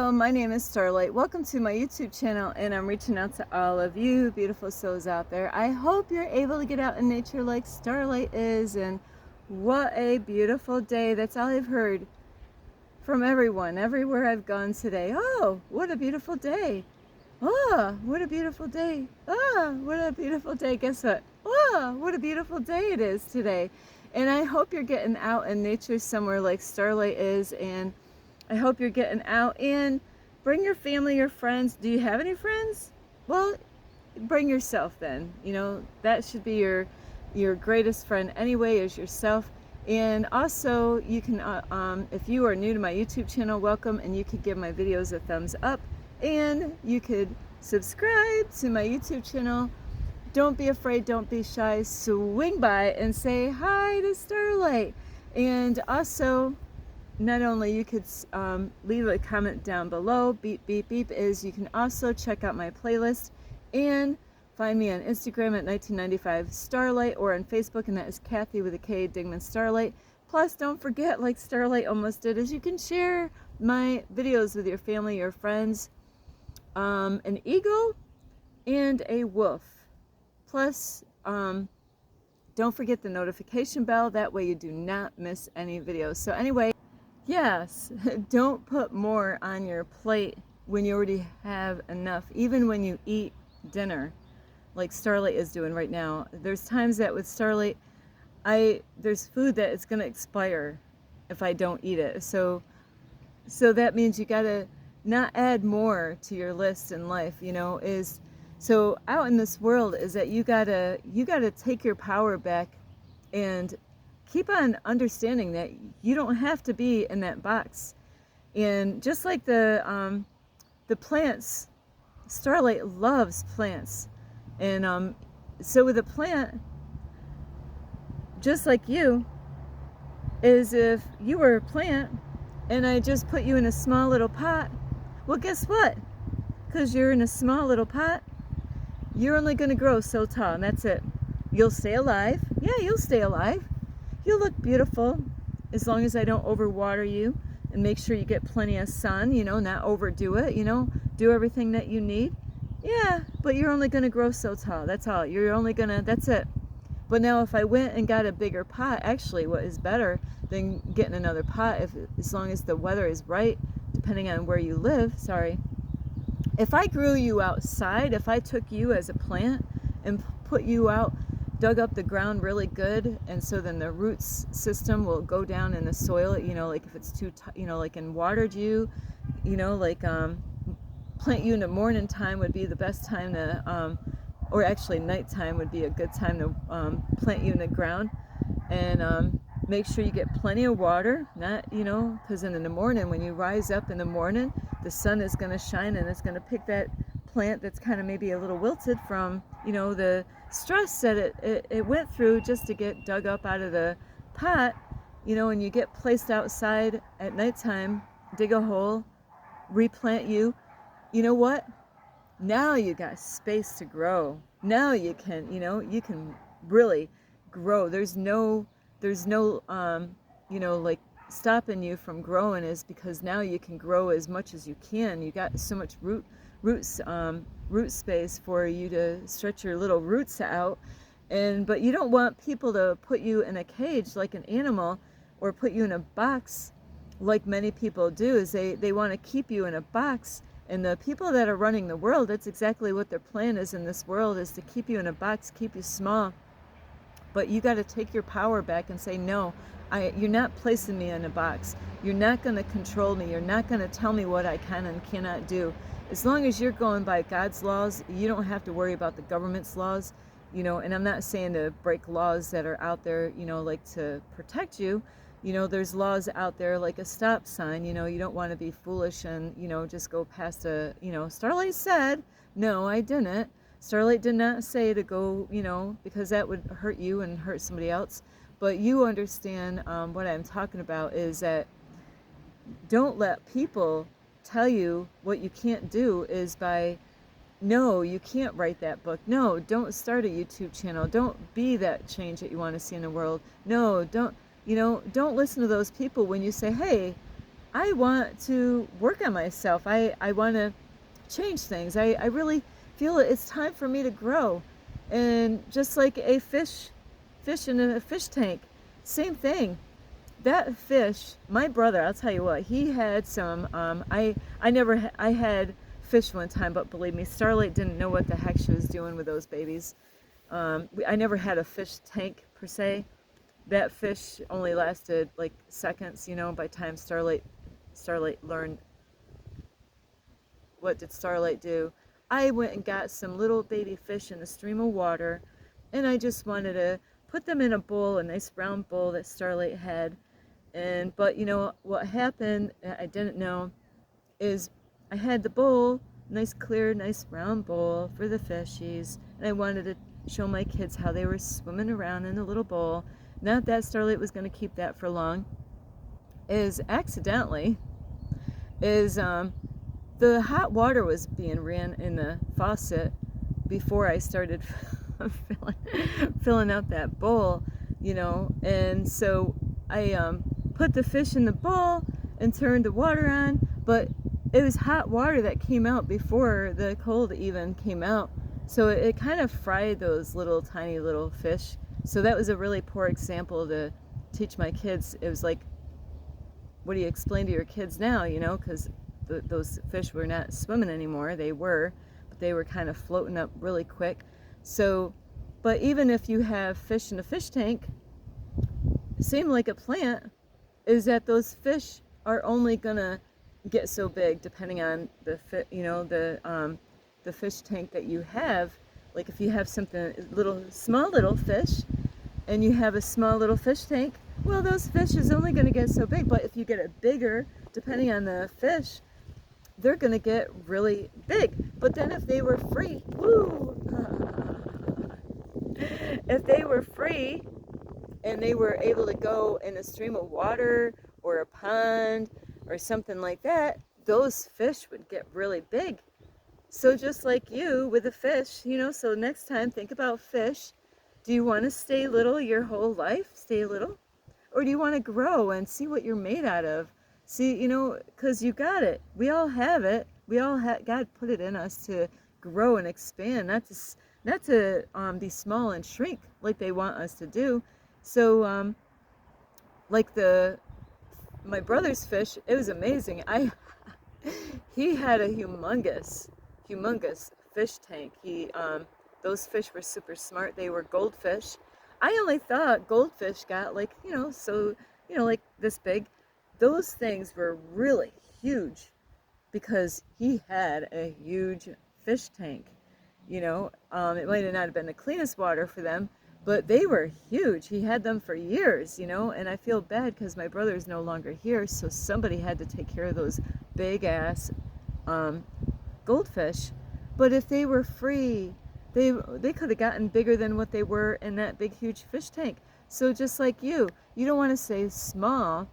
Hello, my name is Starlight. Welcome to my YouTube channel, and I'm reaching out to all of you beautiful souls out there. I hope you're able to get out in nature like Starlight is, and what a beautiful day. That's all I've heard from everyone, everywhere I've gone today. Oh, what a beautiful day. Oh, what a beautiful day. Oh, what a beautiful day. Guess what? Oh, what a beautiful day it is today. And I hope you're getting out in nature somewhere like Starlight is, and I hope you're getting out and bring your family, your friends. Do you have any friends? Well, bring yourself then. You know, that should be your greatest friend anyway, is yourself. And also, you can, if you are new to my YouTube channel, welcome, and you could give my videos a thumbs up, and you could subscribe to my YouTube channel. Don't be afraid, don't be shy. Swing by and say hi to Starlight. And also, not only you could leave a comment down below, beep beep beep, is you can also check out my playlist and find me on Instagram at 1995 Starlight, or on Facebook, and that is Kathy with a K, Dingman Starlight. Plus, don't forget, like Starlight almost did, is you can share my videos with your family, your friends. An eagle and a wolf. Plus, don't forget the notification bell, that way you do not miss any videos. So anyway, yes, don't put more on your plate when you already have enough. Even when you eat dinner, like Starlight is doing right now. There's times that with Starlight, there's food that it's going to expire if I don't eat it. So that means you got to not add more to your list in life, you know, so out in this world is that you got to take your power back and keep on understanding that you don't have to be in that box. And just like the plants, Starlight loves plants. And so with a plant, just like you, is if you were a plant and I just put you in a small little pot, well, guess what? Because you're in a small little pot, you're only going to grow so tall, and that's it. You'll stay alive. Yeah, you'll stay alive. You'll look beautiful as long as I don't overwater you, and make sure you get plenty of sun, you know, not overdo it, you know, do everything that you need. Yeah, but you're only going to grow so tall. That's all. You're only going to, that's it. But now if I went and got a bigger pot, actually what is better than getting another pot, as long as the weather is right, depending on where you live, if I grew you outside, if I took you as a plant and put you out, dug up the ground really good, and so then the roots system will go down in the soil, you know, like if it's too, you know, like, and watered you, you know, like plant you in the morning time would be the best time to, or actually nighttime would be a good time to plant you in the ground, and make sure you get plenty of water, not, you know, because in the morning, when you rise up in the morning, the sun is going to shine, and it's going to pick that plant that's kind of maybe a little wilted from, you know, the stress that it went through just to get dug up out of the pot, you know, and you get placed outside at nighttime, dig a hole, replant you. You know what? Now you got space to grow. Now you can, you know, you can really grow. There's no you know, like, stopping you from growing, is because now you can grow as much as you can. You got so much root space for you to stretch your little roots out. But you don't want people to put you in a cage like an animal, or put you in a box like many people do, is they want to keep you in a box. And the people that are running the world, that's exactly what their plan is in this world, is to keep you in a box, keep you small. But you got to take your power back and say, no, you're not placing me in a box. You're not going to control me. You're not going to tell me what I can and cannot do. As long as you're going by God's laws, you don't have to worry about the government's laws, you know. And I'm not saying to break laws that are out there, you know, like to protect you. You know, there's laws out there like a stop sign, you know, you don't want to be foolish and, you know, just go past a, you know, Starlight said, no, I didn't. Starlight did not say to go, you know, because that would hurt you and hurt somebody else. But you understand what I'm talking about, is that don't let people tell you what you can't do, is by, no, you can't write that book. No, don't start a YouTube channel. Don't be that change that you want to see in the world. No, don't, you know, don't listen to those people when you say, hey, I want to work on myself. I want to change things. I really feel it's time for me to grow. And just like a fish in a fish tank, same thing. That fish, my brother, I'll tell you what, he had some, I never, I had fish one time, but believe me, Starlight didn't know what the heck she was doing with those babies. I never had a fish tank per se. That fish only lasted like seconds, you know, by time Starlight learned. What did Starlight do? I went and got some little baby fish in a stream of water, and I just wanted to put them in a bowl, a nice round bowl that Starlight had. And but you know what happened, I didn't know, is I had the bowl, nice clear, nice round bowl for the fishies, and I wanted to show my kids how they were swimming around in a little bowl. Not that Starlight was going to keep that for long. Is accidentally is the hot water was being ran in the faucet before I started filling out that bowl, you know, and so I put the fish in the bowl and turned the water on, but it was hot water that came out before the cold even came out, so it kind of fried those little tiny little fish. So that was a really poor example to teach my kids. It was like, what do you explain to your kids now, you know, because those fish were not swimming anymore. They were, but they were kind of floating up really quick. So, but even if you have fish in a fish tank, same like a plant, is that those fish are only gonna get so big depending on the the fish tank that you have. Like if you have something little, small little fish, and you have a small little fish tank, well, those fish is only going to get so big. But if you get it bigger, depending on the fish, they're going to get really big. But then if they were free, woo, if they were free and they were able to go in a stream of water or a pond or something like that, those fish would get really big. So just like you with a fish, you know, so next time think about fish. Do you want to stay little your whole life? Stay little? Or do you want to grow and see what you're made out of? See, you know, because you got it. We all have it. We all have, God put it in us to grow and expand, not to be small and shrink like they want us to do. So, like my brother's fish, it was amazing. He had a humongous fish tank. Those fish were super smart. They were goldfish. I only thought goldfish got like, you know, so, you know, like this big. Those things were really huge because he had a huge fish tank. You know, it might have not been the cleanest water for them, but they were huge. He had them for years, you know, and I feel bad because my brother is no longer here, so somebody had to take care of those big ass goldfish. But if they were free, they could have gotten bigger than what they were in that big huge fish tank. So just like you don't want to stay small,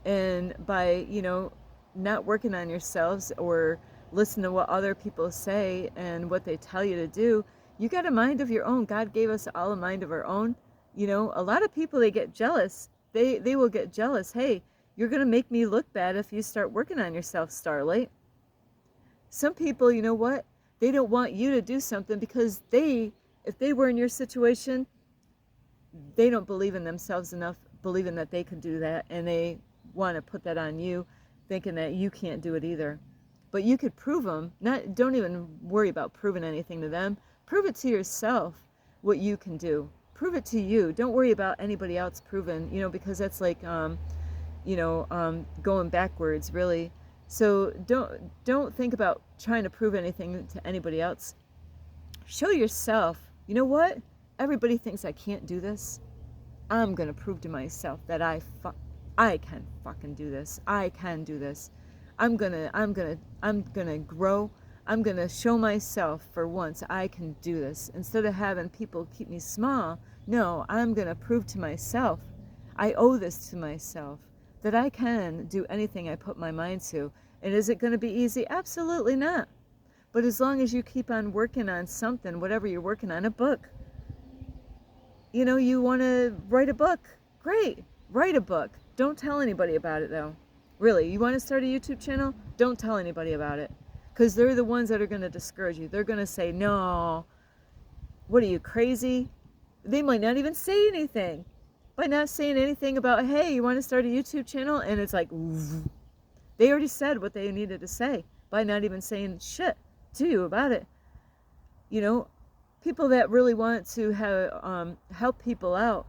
and by, you know, not working on yourselves or listen to what other people say and what they tell you to do. You got a mind of your own. God gave us all a mind of our own. You know, a lot of people, they get jealous. They will get jealous. Hey, you're going to make me look bad if you start working on yourself, Starlight. Some people, you know what? They don't want you to do something because if they were in your situation, they don't believe in themselves enough, believing that they can do that, and they want to put that on you, thinking that you can't do it either. But you could prove them. Don't even worry about proving anything to them. Prove it to yourself what you can do. Prove it to you. Don't worry about anybody else proving, you know, because that's like, going backwards, really. So don't think about trying to prove anything to anybody else. Show yourself. You know what? Everybody thinks I can't do this. I'm gonna prove to myself that I can fucking do this. I can do this. I'm gonna grow. I'm gonna show myself for once I can do this. Instead of having people keep me small, no, I'm gonna prove to myself. I owe this to myself that I can do anything I put my mind to. And is it gonna be easy? Absolutely not. But as long as you keep on working on something, whatever you're working on, a book. You know, you want to write a book. Great. Write a book. Don't tell anybody about it though. Really, you want to start a YouTube channel? Don't tell anybody about it. Because they're the ones that are going to discourage you. They're going to say, no, what are you, crazy? They might not even say anything. By not saying anything about, hey, you want to start a YouTube channel? And it's like, they already said what they needed to say by not even saying shit to you about it. You know, people that really want to have help people out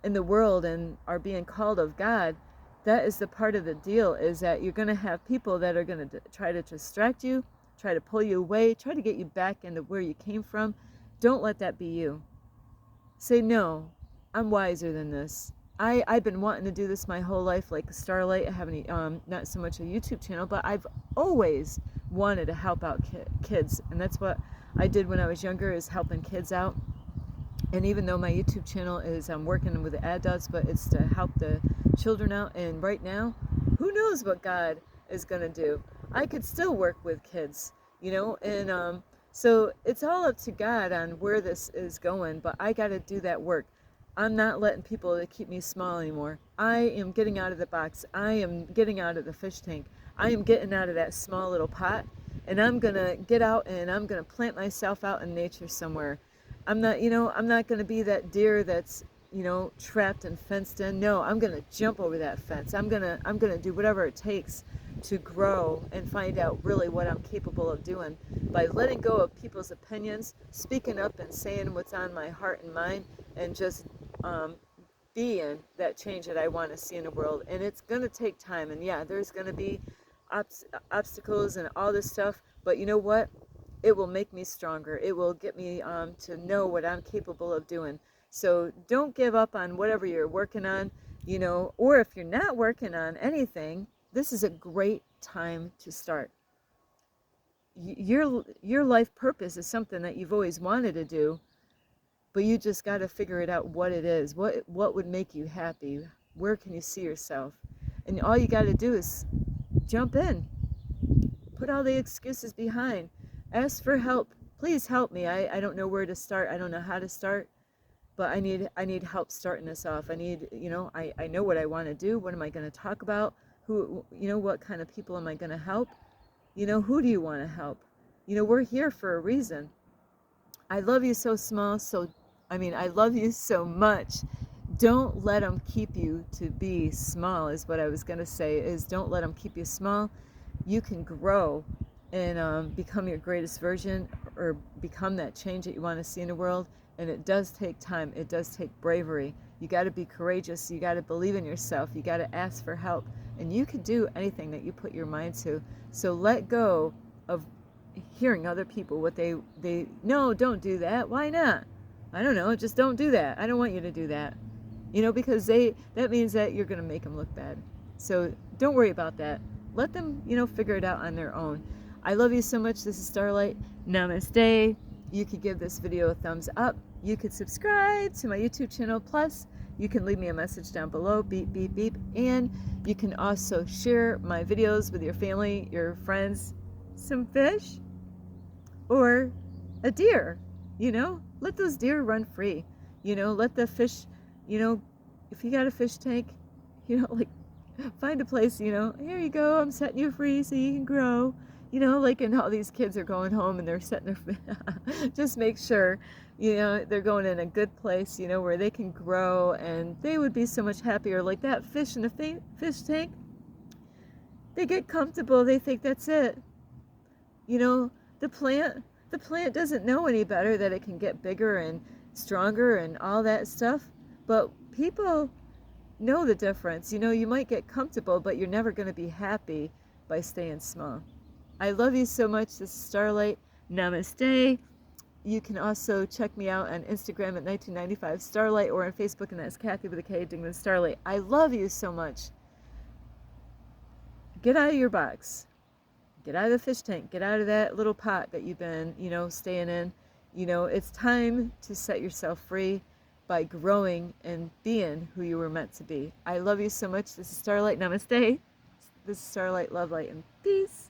in the world and are being called of God, that is the part of the deal, is that you're going to have people that are going to try to distract you, try to pull you away, try to get you back into where you came from. Don't let that be you. Say, no, I'm wiser than this. I've been wanting to do this my whole life, like Starlight. I haven't, not so much a YouTube channel, but I've always wanted to help out kids. And that's what I did when I was younger, is helping kids out. And even though my YouTube channel is, I'm working with the adults, but it's to help the children out. And right now, who knows what God is going to do? I could still work with kids, you know, and so it's all up to God on where this is going, but I got to do that work. I'm not letting people to keep me small anymore. I am getting out of the box. I am getting out of the fish tank. I am getting out of that small little pot, and I'm going to get out and I'm going to plant myself out in nature somewhere. I'm not, you know, I'm not going to be that deer that's, you know, trapped and fenced in. No, I'm going to jump over that fence. I'm going to do whatever it takes to grow and find out really what I'm capable of doing by letting go of people's opinions, speaking up and saying what's on my heart and mind, and just being that change that I want to see in the world. And it's going to take time. And yeah, there's going to be obstacles and all this stuff. But you know what? It will make me stronger. It will get me to know what I'm capable of doing. So don't give up on whatever you're working on, you know, or if you're not working on anything, this is a great time to start. Your life purpose is something that you've always wanted to do, but you just got to figure it out what it is. What would make you happy? Where can you see yourself? And all you got to do is jump in. Put all the excuses behind. Ask for help. Please help me. I don't know where to start. I don't know how to start, but I need help starting this off. I need, you know, I know what I want to do. What am I going to talk about? Who, you know, what kind of people am I going to help? You know, who do you want to help? You know, we're here for a reason. I love you so small. I love you so much. Don't let them keep you to be small, is what I was going to say, is don't let them keep you small. You can grow and become your greatest version, or become that change that you want to see in the world. And it does take time. It does take bravery. You got to be courageous. You got to believe in yourself. You got to ask for help. And you can do anything that you put your mind to. So let go of hearing other people, what they no, don't do that. Why not? I don't know. Just don't do that. I don't want you to do that. You know, because that means that you're going to make them look bad. So don't worry about that. Let them, you know, figure it out on their own. I love you so much. This is Starlight. Namaste. You could give this video a thumbs up. You could subscribe to my YouTube channel. Plus, you can leave me a message down below. Beep, beep, beep. And you can also share my videos with your family, your friends, some fish, or a deer. You know, let those deer run free. You know, let the fish, you know, if you got a fish tank, you know, like, find a place, you know, here you go, I'm setting you free so you can grow. You know, like, and all these kids are going home and they're setting their, just make sure, you know, they're going in a good place, you know, where they can grow, and they would be so much happier. Like that fish in the fish tank, they get comfortable, they think that's it. You know, the plant doesn't know any better that it can get bigger and stronger and all that stuff, but people know the difference. You know, you might get comfortable, but you're never going to be happy by staying small. I love you so much. This is Starlight. Namaste. You can also check me out on Instagram at 1995 Starlight, or on Facebook, and that's Kathy with a K, Dingman Starlight. I love you so much. Get out of your box. Get out of the fish tank. Get out of that little pot that you've been, you know, staying in. You know, it's time to set yourself free by growing and being who you were meant to be. I love you so much. This is Starlight. Namaste. This is Starlight, love, light, and peace.